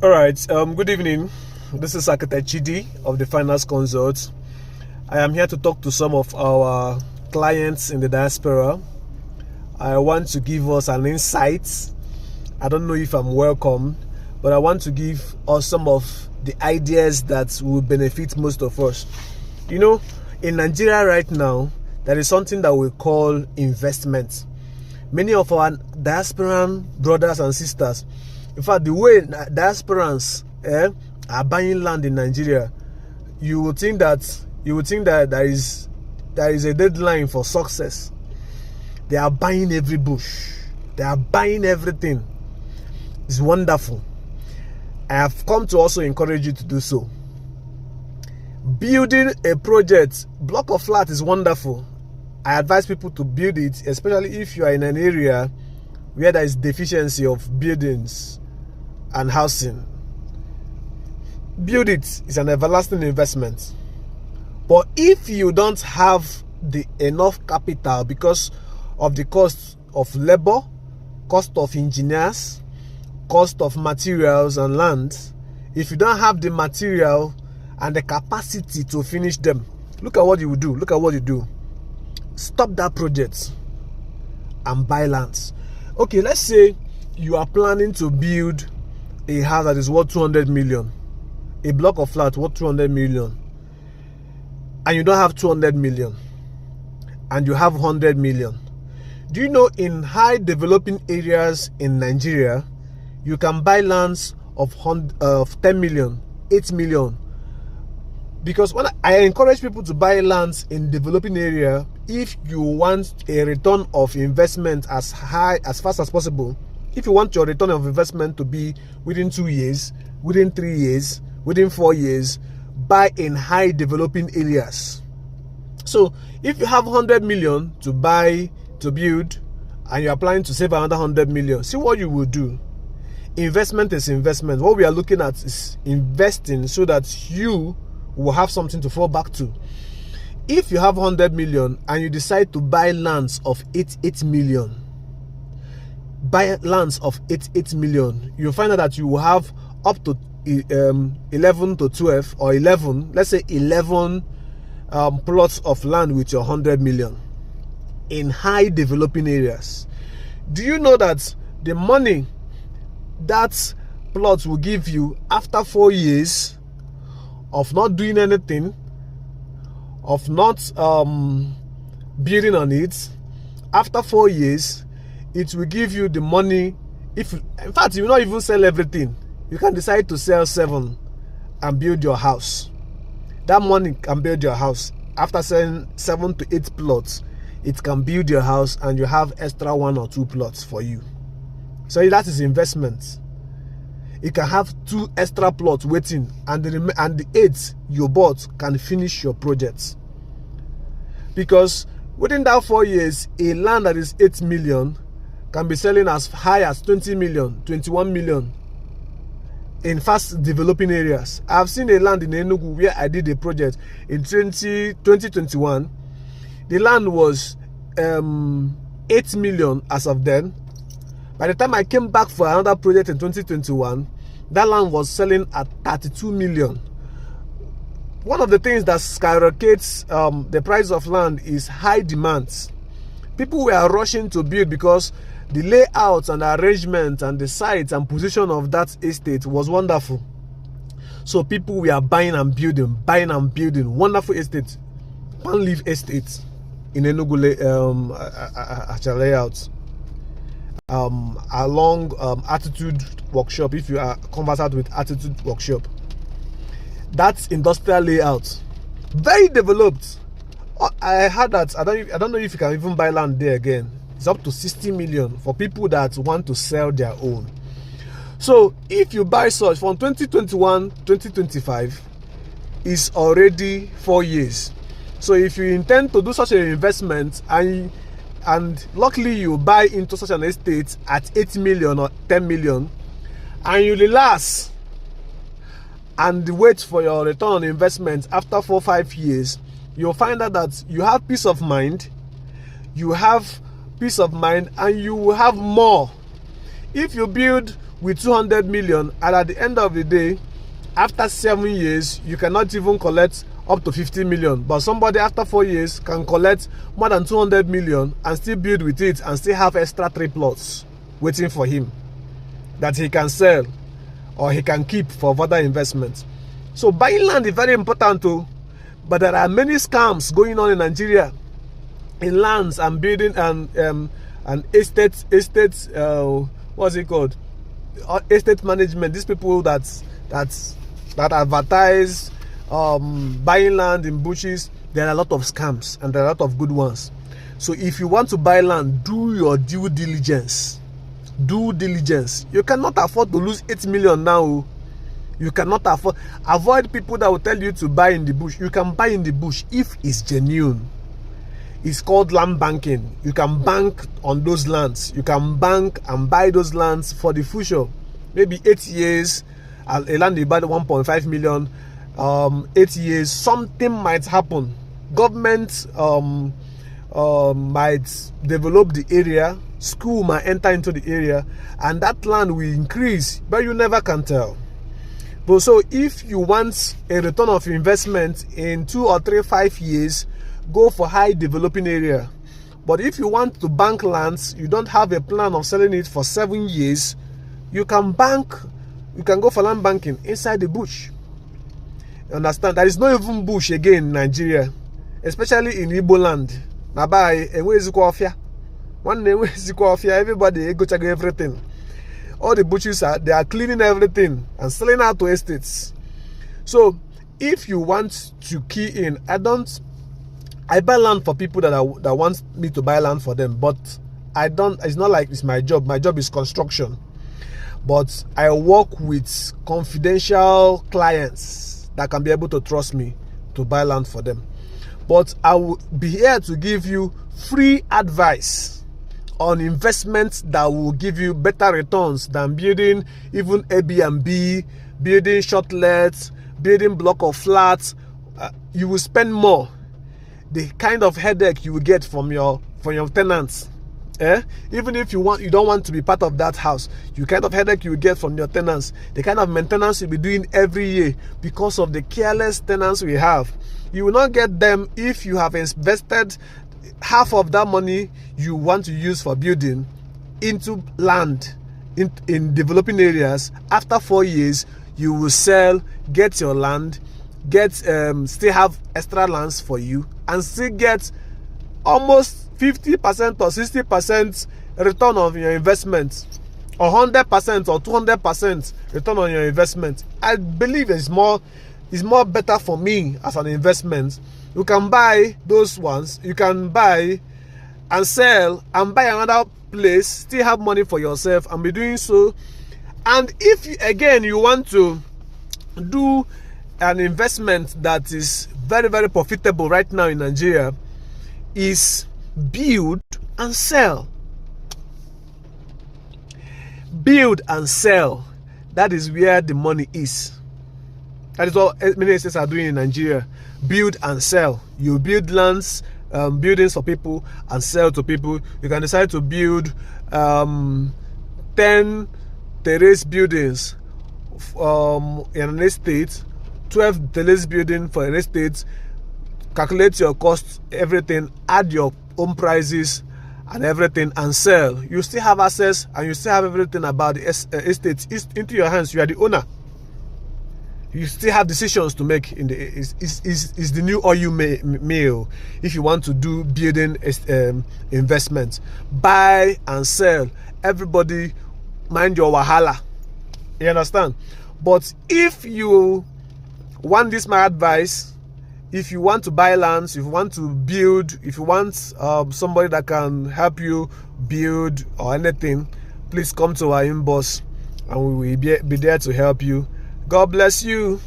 All right. Good evening. This is Architect Chidi of the Finance Consult. I am here to talk to some of our clients in the diaspora. I want to give us an insight. I don't know if I'm welcome, but I want to give us some of the ideas that will benefit most of us. You know, in Nigeria right now, there is something that we call investment. Many of our diasporan brothers and sisters, in fact, the way diasporans are buying land in Nigeria, you would think that there is a deadline for success. They are buying every bush. They are buying everything. It's wonderful. I have come to also encourage you to do so. Building a project, block of flat is wonderful. I advise people to build it, especially if you are in an area where there is deficiency of buildings and housing. Build it. It's an everlasting investment. But if you don't have the enough capital because of the cost of labor, cost of engineers, cost of materials and land, if you don't have the material and the capacity to finish them, look at what you do. Look at what you do. Stop that project and buy lands. Okay, let's say you are planning to build a house that is worth 200 million, a block of flat worth 200 million, and you don't have 200 million, and you have 100 million. Do you know in high developing areas in Nigeria, you can buy lands of 10 million, 8 million? Because when I encourage people to buy lands in developing area, if you want a return of investment as fast as possible, if you want your return of investment to be within 2 years, within 3 years, within 4 years, buy in high developing areas. So if you have 100 million to buy, to build, and you are planning to save another 100 million, see what you will do. Investment is investment. What we are looking at is investing so that you will have something to fall back to. If you have 100 million and you decide to buy lands of 8 million, buy lands of 8 million, you'll find out that you will have up to 11 to 12 or 11, let's say 11 plots of land with your 100 million in high developing areas. Do you know that the money that plot will give you after 4 years of not doing anything, of not building on it, after 4 years, it will give you the money. If in fact you will not even sell everything, you can decide to sell 7 and build your house. That money can build your house. After selling 7 to 8 plots, it can build your house and you have extra 1 or 2 plots for you. So that is investment. You can have 2 extra plots waiting, and the 8 you bought can finish your project. Because within that 4 years, a land that is 8 million can be selling as high as 20 million, 21 million in fast developing areas. I've seen a land in Enugu where I did a project in 2021. The land was 8 million as of then. By the time I came back for another project in 2021, that land was selling at 32 million. One of the things that skyrockets the price of land is high demands. People were rushing to build because the layout and the arrangement and the site and position of that estate was wonderful. So people were buying and building. Wonderful estate. One Leaf Estate in Enugu layout. Along Attitude Workshop, if you are conversant with Attitude Workshop. That's industrial layout. Very developed. I heard that, I don't know if you can even buy land there again. It's up to 60 million for people that want to sell their own. So if you buy such from 2021, 2025 is already 4 years. So if you intend to do such an investment and luckily you buy into such an estate at 8 million or 10 million and you relax and wait for your return on investment after 4 or 5 years, you'll find out that you have peace of mind. You have peace of mind and you will have more. If you build with 200 million, and at the end of the day, after 7 years, you cannot even collect up to 50 million. But somebody after 4 years can collect more than 200 million and still build with it and still have extra 3 plots waiting for him that he can sell or he can keep for further investment. So buying land is very important too. But there are many scams going on in Nigeria in lands and building and estate what's it called? Estate management. These people that advertise buying land in bushes. There are a lot of scams and there are a lot of good ones. So if you want to buy land, do your due diligence. Due diligence. You cannot afford to lose 8 million now. You cannot afford. Avoid people that will tell you to buy in the bush. You can buy in the bush if it's genuine. It's called land banking. You can bank on those lands. You can bank and buy those lands for the future. Maybe 8 years, a land you buy 1.5 million. 8 years, something might happen. Government might develop the area. School might enter into the area, and that land will increase, but you never can tell. But so if you want a return of investment in 2 or 3, 5 years, go for high developing area. But if you want to bank lands, you don't have a plan of selling it for 7 years, you can go for land banking inside the bush. You understand? There is no even bush again in Nigeria, especially in Igbo land. Everybody go check everything. All the butchers they are cleaning everything and selling out to estates. So if you want to key in, I buy land for people that want me to buy land for them, but I don't. It's not like it's my job. My job is construction, but I work with confidential clients that can be able to trust me to buy land for them. But I will be here to give you free advice on investments that will give you better returns than building even Airbnb, building shortlets, building block of flats. You will spend more. The kind of headache you will get from your tenants. Even if you don't want to be part of that house, you kind of headache you will get from your tenants, the kind of maintenance you'll be doing every year because of the careless tenants we have. You will not get them if you have invested half of that money you want to use for building into land in developing areas. After 4 years, you will sell, get your land, still have extra lands for you, and still get almost 50% or 60% return on your investment, or 100% or 200% return on your investment. I believe it's more better for me as an investment. You can buy those ones, you can buy and sell and buy another place, still have money for yourself and be doing so. And if you want to do an investment that is very, very profitable right now in Nigeria, is build and sell. Build and sell. That is where the money is. That is what many estates are doing in Nigeria. Build and sell. You build lands, buildings for people, and sell to people. You can decide to build 10 terrace buildings in an estate, 12 terrace building for an estate. Calculate your cost, everything, add your own prices and everything, and sell. You still have access and you still have everything about the estate into your hands. You are the owner. You still have decisions to make in the is the new oil mill. If you want to do building investments, buy and sell. Everybody mind your wahala. You understand? But if you want this, my advice, if you want to buy lands, if you want to build, if you want somebody that can help you build or anything, please come to our inbox and we will be there to help you. God bless you.